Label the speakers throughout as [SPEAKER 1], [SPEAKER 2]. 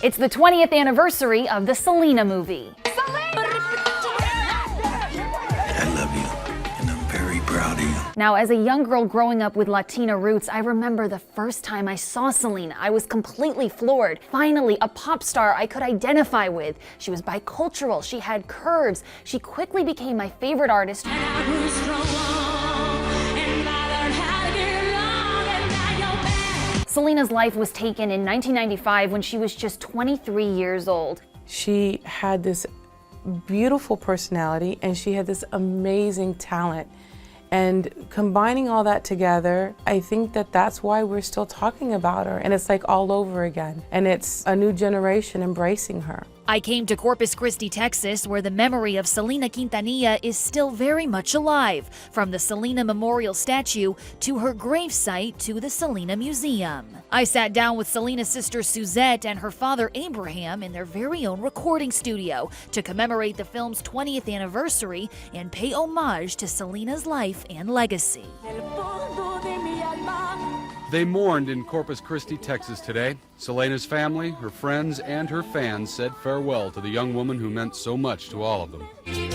[SPEAKER 1] It's the 20th anniversary of the Selena movie. Now, as a young girl growing up with Latina roots, I remember the first time I saw Selena. I was completely floored. Finally, a pop star I could identify with. She was bicultural, she had curves. She quickly became my favorite artist. Selena's life was taken in 1995 when she was just 23 years old.
[SPEAKER 2] She had this beautiful personality and she had this amazing talent. And combining all that together, I think that that's why we're still talking about her. And it's like all over again. And it's a new generation embracing her.
[SPEAKER 1] I came to Corpus Christi, Texas, where the memory of Selena Quintanilla is still very much alive, from the Selena Memorial Statue to her gravesite to the Selena Museum. I sat down with Selena's sister Suzette and her father Abraham in their very own recording studio to commemorate the film's 20th anniversary and pay homage to Selena's life and legacy.
[SPEAKER 3] They mourned in Corpus Christi, Texas today. Selena's family, her friends, and her fans said farewell to the young woman who meant so much to all of them.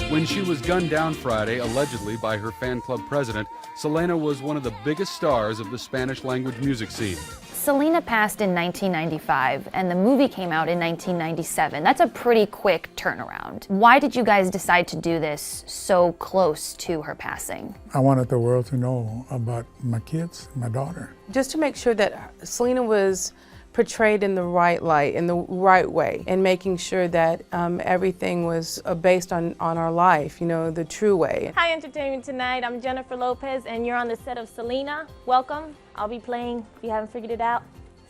[SPEAKER 3] When she was gunned down Friday, allegedly by her fan club president, Selena was one of the biggest stars of the Spanish-language music scene.
[SPEAKER 1] Selena passed in 1995, and the movie came out in 1997. That's a pretty quick turnaround. Why did you guys decide to do this so close to her passing?
[SPEAKER 4] I wanted the world to know about my kids, my daughter.
[SPEAKER 2] Just to make sure that Selena was portrayed in the right light, in the right way, and making sure that everything was based on our life, you know, the true way.
[SPEAKER 5] Hi, Entertainment Tonight. I'm Jennifer Lopez, and you're on the set of Selena. Welcome. I'll be playing, if you haven't figured it out,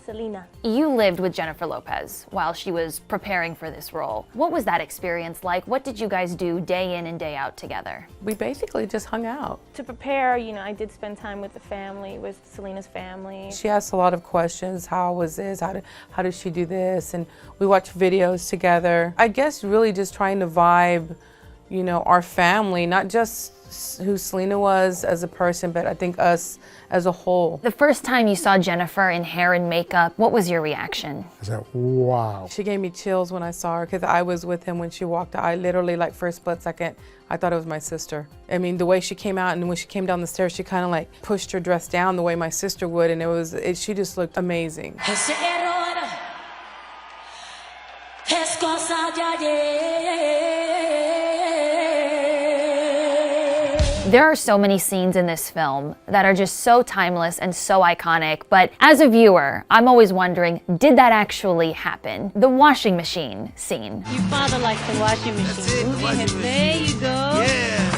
[SPEAKER 5] Selena.
[SPEAKER 1] You lived with Jennifer Lopez while she was preparing for this role. What was that experience like? What did you guys do day in and day out together?
[SPEAKER 2] We basically just hung out.
[SPEAKER 5] To prepare, you know, I did spend time with the family, with Selena's family.
[SPEAKER 2] She asked a lot of questions. How was this? How did she do this? And we watched videos together. I guess really just trying to vibe, you know, our family, not just who Selena was as a person, but I think us as a whole.
[SPEAKER 1] The first time you saw Jennifer in hair and makeup, what was your reaction?
[SPEAKER 4] I said, wow.
[SPEAKER 2] She gave me chills when I saw her because I was with him when she walked out. I literally, like, for a split second, I thought it was my sister. I mean, the way she came out and when she came down the stairs, she kind of like pushed her dress down the way my sister would, and she just looked amazing.
[SPEAKER 1] There are so many scenes in this film that are just so timeless and so iconic, but as a viewer, I'm always wondering, did that actually happen? The washing machine scene.
[SPEAKER 6] Your father likes the washing machine. There you go.
[SPEAKER 1] Yeah.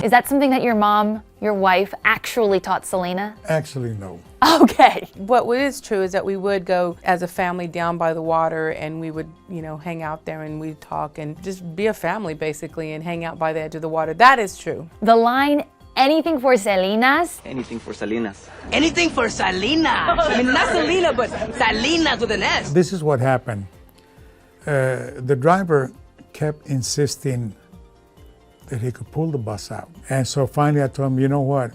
[SPEAKER 1] Is that something that your mom, your wife, actually taught Selena?
[SPEAKER 4] Actually, no.
[SPEAKER 1] Okay.
[SPEAKER 2] What is true is that we would go as a family down by the water and we would, you know, hang out there and we'd talk and just be a family basically and hang out by the edge of the water. That is true.
[SPEAKER 1] The line, anything for Selenas?
[SPEAKER 7] Anything for Selenas.
[SPEAKER 6] Anything for Selena. I mean, not Selena, but Selenas with an S.
[SPEAKER 4] This is what happened. The driver kept insisting that he could pull the bus out. And so finally I told him, you know what,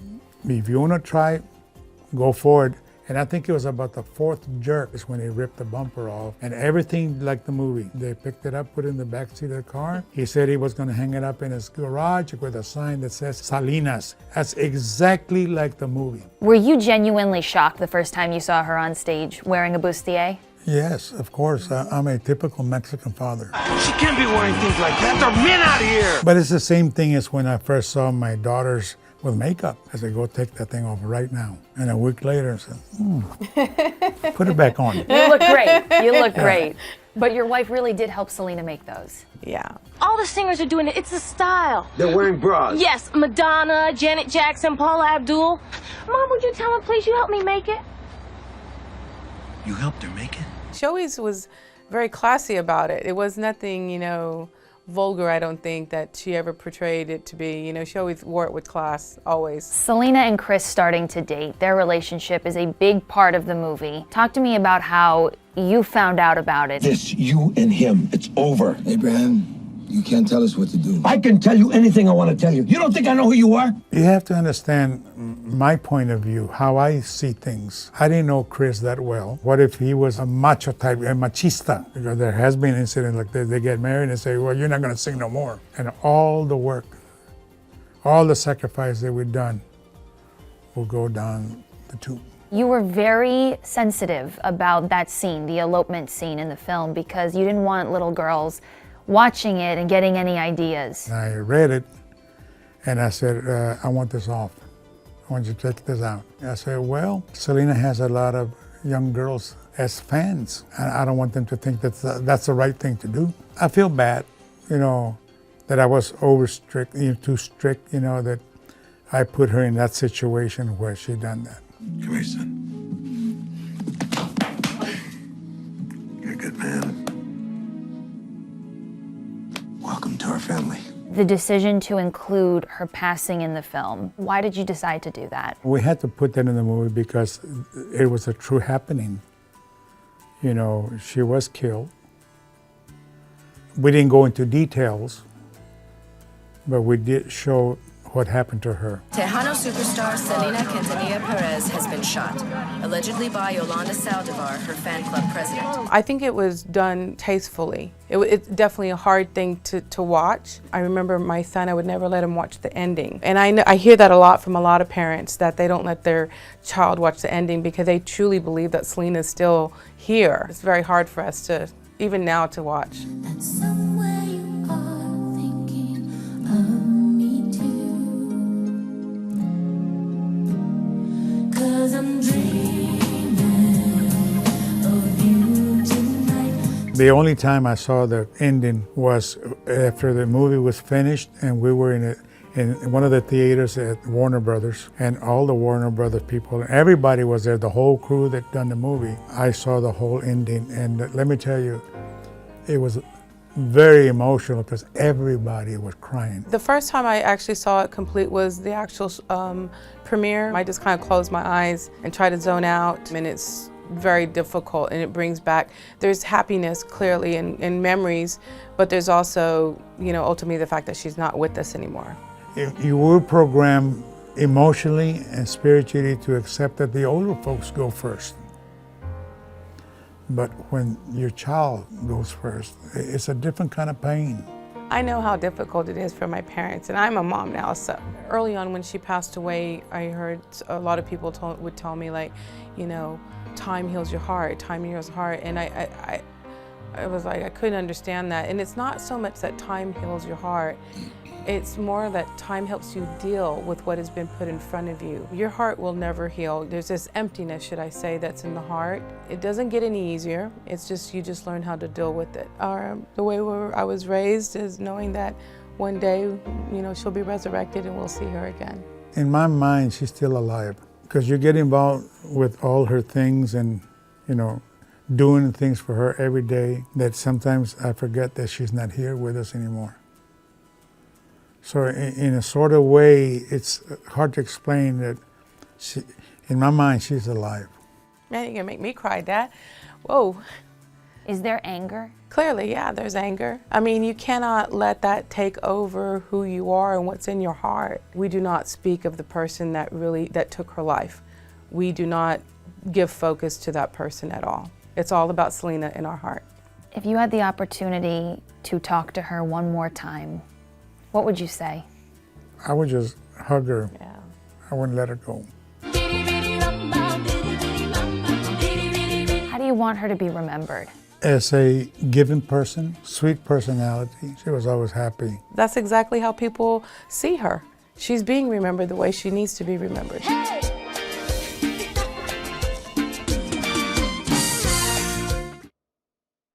[SPEAKER 4] if you want to try, go forward. And I think it was about the fourth jerk is when he ripped the bumper off and everything like the movie. They picked it up, put it in the backseat of the car. He said he was going to hang it up in his garage with a sign that says Selenas. That's exactly like the movie.
[SPEAKER 1] Were you genuinely shocked the first time you saw her on stage wearing a bustier?
[SPEAKER 4] Yes, of course. I'm a typical Mexican father.
[SPEAKER 8] She can't be wearing things like that. They're men out here.
[SPEAKER 4] But it's the same thing as when I first saw my daughters with makeup. I said, go take that thing off right now. And a week later, I said, put it back on.
[SPEAKER 1] You look great. You look great. But your wife really did help Selena make those.
[SPEAKER 2] Yeah.
[SPEAKER 5] All the singers are doing it. It's a style.
[SPEAKER 8] They're wearing bras.
[SPEAKER 5] Yes, Madonna, Janet Jackson, Paula Abdul. Mom, would you tell her, please, you help me make it?
[SPEAKER 8] You helped her make it?
[SPEAKER 2] She always was very classy about it. It was nothing, you know, vulgar, I don't think, that she ever portrayed it to be. You know, she always wore it with class, always.
[SPEAKER 1] Selena and Chris starting to date, their relationship is a big part of the movie. Talk to me about how you found out about it.
[SPEAKER 9] This, you and him, it's over.
[SPEAKER 10] Abraham, you can't tell us what to do.
[SPEAKER 9] I can tell you anything I want to tell you. You don't think I know who you are?
[SPEAKER 4] You have to understand, my point of view, how I see things. I didn't know Chris that well. What if he was a macho type, a machista? Because there has been incidents like this. They get married and say, well, you're not going to sing no more. And all the work, all the sacrifice that we've done will go down the tube.
[SPEAKER 7] You were very sensitive about that scene, the elopement scene in the film, because you didn't want little girls watching it and getting any ideas.
[SPEAKER 4] I read it and I said, I want this off. I want you to take this out. I said, well, Selena has a lot of young girls as fans, and I don't want them to think that that's the right thing to do. I feel bad, you know, that I was too strict, you know, that I put her in that situation where she done that.
[SPEAKER 8] Come here, son. You're a good man. Welcome to our family.
[SPEAKER 7] The decision to include her passing in the film, why did you decide to do that?
[SPEAKER 4] We had to put that in the movie because it was a true happening. You know, she was killed. We didn't go into details, but we did show what happened to her.
[SPEAKER 10] Tejano superstar Selena Quintanilla Perez has been shot, allegedly by Yolanda Saldivar, her fan club president.
[SPEAKER 2] I think it was done tastefully. It's definitely a hard thing to watch. I remember my son, I would never let him watch the ending. And I hear that a lot from a lot of parents, that they don't let their child watch the ending because they truly believe that Selena's still here. It's very hard for us to, even now, to watch.
[SPEAKER 4] The only time I saw the ending was after the movie was finished, and we were in one of the theaters at Warner Brothers, and all the Warner Brothers people, everybody was there, the whole crew that done the movie. I saw the whole ending, and let me tell you, it was very emotional because everybody was crying.
[SPEAKER 2] The first time I actually saw it complete was the actual premiere. I just kind of closed my eyes and tried to zone out, and it's very difficult, and it brings back, there's happiness clearly and memories, but there's also, you know, ultimately the fact that she's not with us anymore.
[SPEAKER 4] You were programmed emotionally and spiritually to accept that the older folks go first. But when your child goes first, it's a different kind of pain.
[SPEAKER 2] I know how difficult it is for my parents, and I'm a mom now, so. Early on when she passed away, I heard a lot of people would tell me, like, you know, time heals your heart, time heals your heart, and I was like, I couldn't understand that. And it's not so much that time heals your heart, it's more that time helps you deal with what has been put in front of you. Your heart will never heal. There's this emptiness, should I say, that's in the heart. It doesn't get any easier. It's just, you just learn how to deal with it. The way I was raised is knowing that one day, you know, she'll be resurrected and we'll see her again.
[SPEAKER 4] In my mind, she's still alive because you get involved with all her things and, you know, doing things for her every day that sometimes I forget that she's not here with us anymore. So in a sort of way, it's hard to explain that in my mind, she's alive.
[SPEAKER 2] Man, you're gonna make me cry, Dad. Whoa.
[SPEAKER 7] Is there anger?
[SPEAKER 2] Clearly, yeah, there's anger. I mean, you cannot let that take over who you are and what's in your heart. We do not speak of the person that took her life. We do not give focus to that person at all. It's all about Selena in our heart.
[SPEAKER 7] If you had the opportunity to talk to her one more time, what would you say?
[SPEAKER 4] I would just hug her.
[SPEAKER 2] Yeah.
[SPEAKER 4] I wouldn't let her go.
[SPEAKER 7] How do you want her to be remembered?
[SPEAKER 4] As a giving person, sweet personality. She was always happy.
[SPEAKER 2] That's exactly how people see her. She's being remembered the way she needs to be remembered.